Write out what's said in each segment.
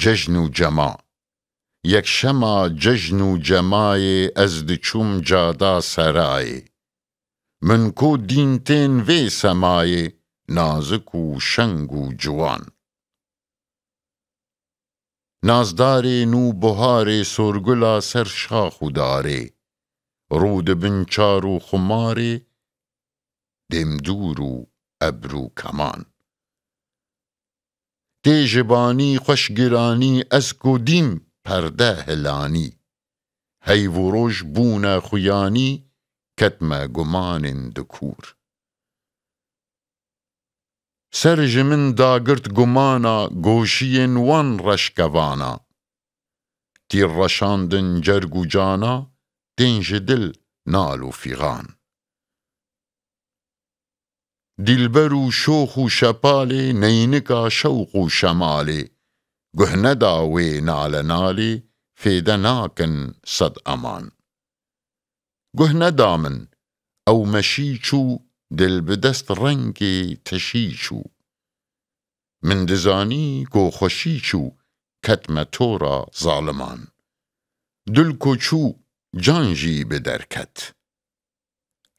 جژن و جما یک شما جژن و جمای از دچوم جادا سرای من کو دینتین وی سمای نازک و شنگ و جوان نازدار نو بهار سرگلا سر شاخ و داره رود بنچار و خمار دمدور و ابرو کمان تیجبانی خوشگرانی از کدیم پرده هلانی هی وروش بونا خویانی کتم گمان دکور سرج من داگرت گمانا گوشین وان رشکوانا تیر رشاندن جرگو جانا دنج دل نالو فیغان دلبر و شوخ و شپاله نینکا شوق و شماله گهنه داوی نال ناله فیده ناکن صد امان گهنه دامن او مشیچو دل بدست رنگی تشیچو من دزانی گو خوشیچو کتم تورا ظالمان دل کچو جانجی بدرکت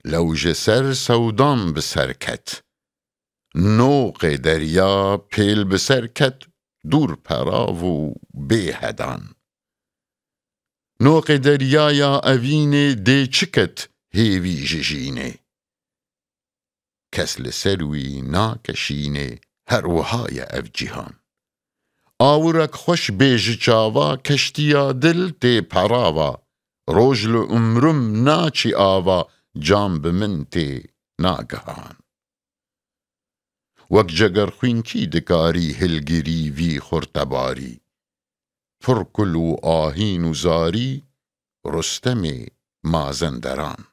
لوج سر سودان بسرکت نوق دریا پیل بسرکت دور پراو بیهدان نوق دریایا اوین دی چکت هیوی ججینه کسل سروی ناکشینه هر وهای اف جهان آورک خوش بیج چاوا کشتیا دل تی پراوا روجل عمرم ناچی آوا جام بمن تی ناگهان وک جگر خوینکی دکاری هلگیری وی خورتباری پرکل و آهین و زاری رستم مازندران